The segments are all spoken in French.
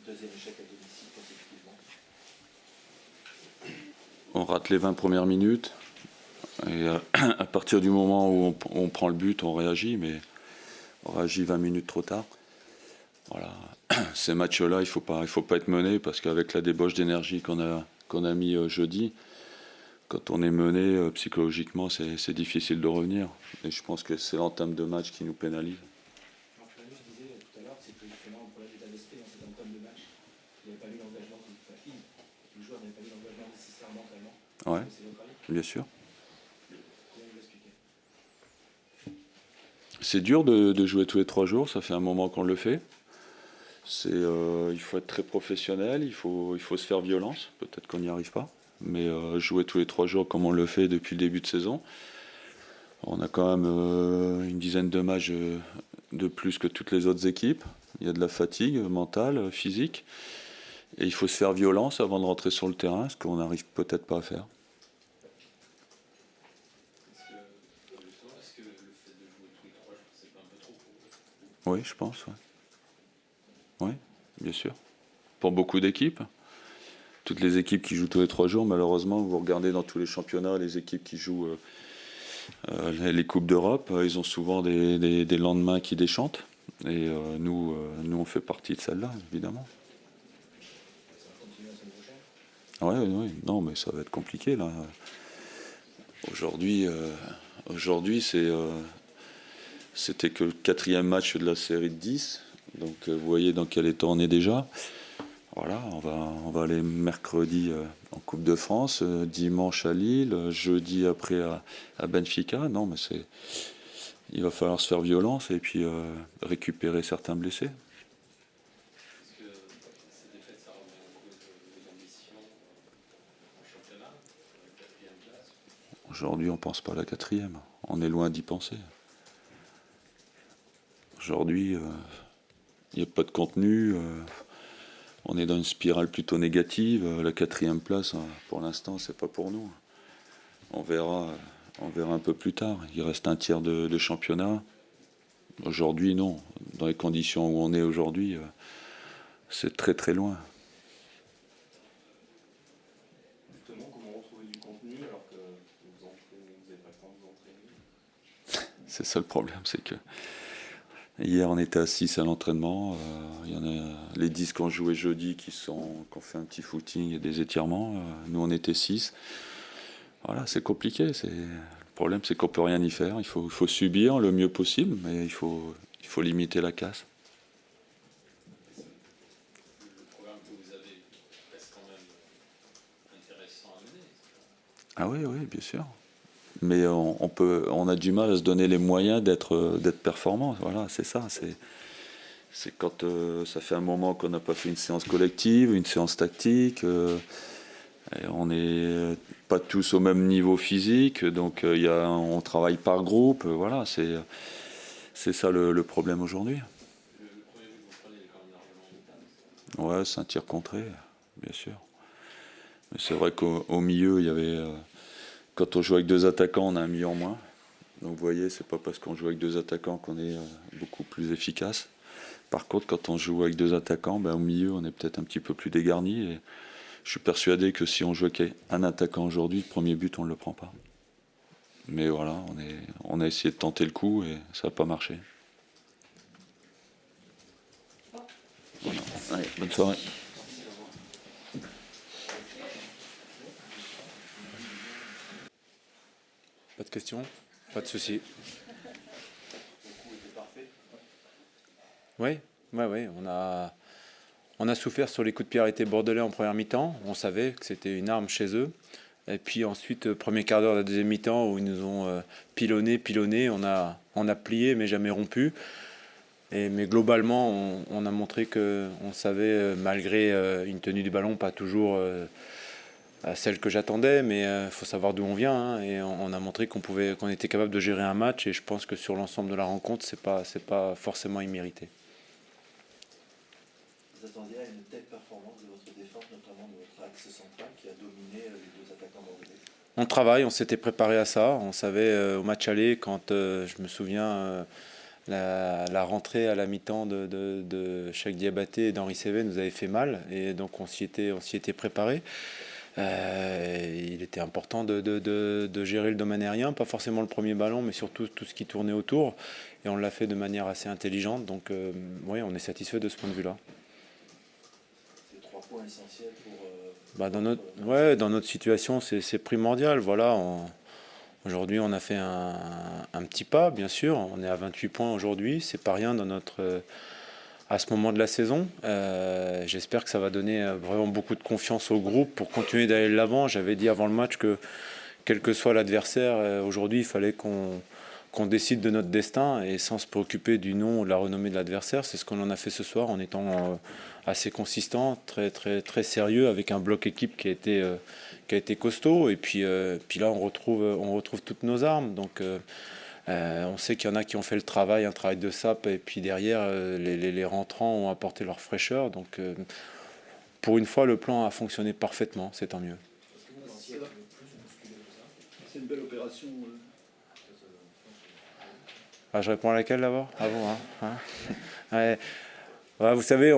Deuxième échec à domicile consécutivement. On rate les 20 premières minutes. Et à partir du moment où on prend le but, on réagit, mais on réagit 20 minutes trop tard. Voilà. Ces matchs-là, il faut pas être mené, parce qu'avec la débauche d'énergie qu'on a mis jeudi, quand on est mené psychologiquement, c'est difficile de revenir. Et je pense que c'est l'entame de match qui nous pénalise. Je disais tout à l'heure que c'était justement un problème d'état d'esprit dans cette entame de match. Il n'y avait pas eu l'engagement, les joueurs n'avaient pas eu l'engagement nécessaire mentalement. Ouais, C'est votre avis ? bien sûr. Comment vous l'expliquez ? C'est dur de jouer tous les 3 jours, ça fait un moment qu'on le fait. Il faut être très professionnel, il faut se faire violence, peut-être qu'on n'y arrive pas. Mais jouer tous les 3 jours comme on le fait depuis le début de saison, on a quand même une dizaine de matchs de plus que toutes les autres équipes. Il y a de la fatigue mentale, physique. Et il faut se faire violence avant de rentrer sur le terrain, ce qu'on n'arrive peut-être pas à faire. Est-ce que le fait de jouer tous les 3 jours, c'est pas un peu trop pour vous ? Oui, je pense. Ouais. Oui, bien sûr. Pour beaucoup d'équipes. Toutes les équipes qui jouent tous les 3 jours, malheureusement, vous regardez dans tous les championnats, les équipes qui jouent les Coupes d'Europe, ils ont souvent des lendemains qui déchantent. Et nous, on fait partie de celle-là, évidemment. Ça va continuer la semaine prochaine ? Oui, non, mais ça va être compliqué, là. Aujourd'hui, c'était que le 4e match de la série de 10. Donc vous voyez dans quel état on est déjà. Voilà, on va aller mercredi en Coupe de France, dimanche à Lille, jeudi après à Benfica. Non, mais il va falloir se faire violence et puis récupérer certains blessés. Est-ce que ces défaites, ça remet en cause vos ambitions en championnat, la 4e place ? Aujourd'hui, on ne pense pas à la 4e. On est loin d'y penser. Aujourd'hui, il n'y a pas de contenu. On est dans une spirale plutôt négative. La 4e place, pour l'instant, c'est pas pour nous. On verra un peu plus tard. Il reste un tiers de championnat. Aujourd'hui, non. Dans les conditions où on est aujourd'hui, c'est très très loin. Justement, comment retrouver du contenu alors que vous n'avez pas le temps de vous entraîner ? C'est ça le problème, c'est que hier on était à 6 à l'entraînement. Il y en a les 10 qui ont joué jeudi qui ont fait un petit footing et des étirements. Nous on était 6. Voilà, c'est compliqué. Le problème c'est qu'on peut rien y faire. Il faut subir le mieux possible, mais il faut limiter la casse. Le programme que vous avez reste quand même intéressant à mener. Ah oui, bien sûr. Mais on a du mal à se donner les moyens d'être performant. Voilà, c'est ça. C'est quand ça fait un moment qu'on n'a pas fait une séance collective, une séance tactique. Et on n'est pas tous au même niveau physique, donc on travaille par groupe. Voilà, c'est ça le problème aujourd'hui. Le premier but que vous prenez est quand même largement notable. Ouais, c'est un tir contré, bien sûr. Mais c'est vrai qu'au milieu, il y avait... quand on joue avec 2 attaquants, on a un milieu en moins. Donc vous voyez, c'est pas parce qu'on joue avec 2 attaquants qu'on est beaucoup plus efficace. Par contre, quand on joue avec 2 attaquants, au milieu, on est peut-être un petit peu plus dégarni. Et je suis persuadé que si on joue avec un attaquant aujourd'hui, le premier but, on ne le prend pas. Mais voilà, on a essayé de tenter le coup et ça n'a pas marché. Voilà. Allez, bonne soirée. Pas de questions ? Pas de soucis. Oui. On a souffert sur les coups de pied arrêtés bordelais en première mi-temps. On savait que c'était une arme chez eux. Et puis ensuite, premier quart d'heure de la deuxième mi-temps, où ils nous ont pilonné. On a plié, mais jamais rompu. Mais globalement, on a montré qu'on savait, malgré une tenue du ballon, pas toujours celle que j'attendais, mais il faut savoir d'où on vient. Hein, et on a montré qu'on était capable de gérer un match. Et je pense que sur l'ensemble de la rencontre, c'est pas forcément immérité. Vous attendiez à une telle performance de votre défense, notamment de votre axe central qui a dominé les 2 attaquants bordelais ? On travaille, on s'était préparé à ça. On savait au match aller, quand je me souviens La rentrée à la mi-temps de Cheikh Diabaté et d'Henri Saivet nous avait fait mal, et donc on s'y était préparé. Il était important de gérer le domaine aérien, pas forcément le premier ballon, mais surtout tout ce qui tournait autour, et on l'a fait de manière assez intelligente, donc oui, on est satisfait de ce point de vue-là. C'est 3 points essentiels pour... Dans notre situation, c'est primordial. Voilà, aujourd'hui, on a fait un petit pas, bien sûr. On est à 28 points aujourd'hui. C'est pas rien à ce moment de la saison. J'espère que ça va donner vraiment beaucoup de confiance au groupe pour continuer d'aller de l'avant. J'avais dit avant le match que, quel que soit l'adversaire, aujourd'hui, il fallait qu'on décide de notre destin et sans se préoccuper du nom ou de la renommée de l'adversaire. C'est ce qu'on en a fait ce soir en étant assez consistant, très, très, très sérieux, avec un bloc équipe qui a été costaud. Et puis là, on retrouve toutes nos armes. Donc on sait qu'il y en a qui ont fait un travail de sape, et puis derrière, les rentrants ont apporté leur fraîcheur. Donc pour une fois, le plan a fonctionné parfaitement, c'est tant mieux. C'est une belle opération. Ah, je réponds à laquelle d'abord? Ah bon, hein ouais. Ouais, vous savez,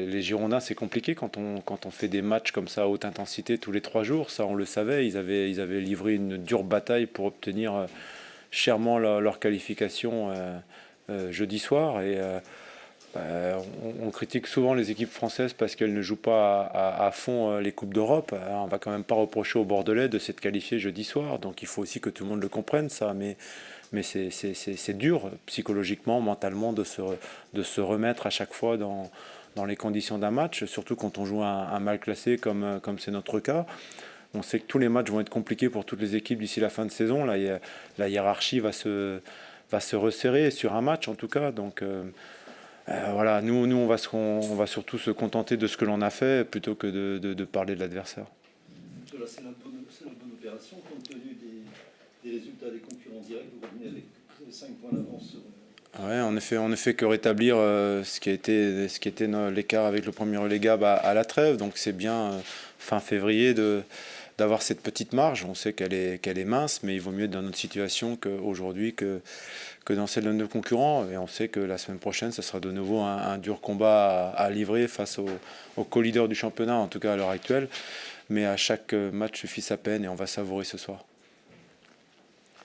les Girondins, c'est compliqué quand on fait des matchs comme ça à haute intensité tous les 3 jours. Ça, on le savait. Ils avaient livré une dure bataille pour obtenir chèrement leur qualification jeudi soir. Et on critique souvent les équipes françaises parce qu'elles ne jouent pas à fond les Coupes d'Europe. On va quand même pas reprocher aux Bordelais de s'être qualifiés jeudi soir. Donc il faut aussi que tout le monde le comprenne, ça. Mais c'est dur psychologiquement, mentalement de se remettre à chaque fois dans les conditions d'un match, surtout quand on joue un mal classé comme c'est notre cas. On sait que tous les matchs vont être compliqués pour toutes les équipes d'ici la fin de saison. Là, la hiérarchie va se resserrer sur un match en tout cas. Donc voilà, nous on va surtout se contenter de ce que l'on a fait plutôt que de parler de l'adversaire. Là, c'est la bonne opération compte tenu des résultats des concurrents directs. Vous revenez avec 5 points d'avance. Ouais, on ne fait que rétablir ce qui était l'écart avec le premier relégable à la trêve. Donc c'est bien fin février d'avoir cette petite marge. On sait qu'elle est mince, mais il vaut mieux être dans notre situation qu'aujourd'hui que dans celle de nos concurrents. Et on sait que la semaine prochaine, ce sera de nouveau un dur combat à livrer face au co-leader du championnat, en tout cas à l'heure actuelle. Mais à chaque match suffit sa peine et on va savourer ce soir.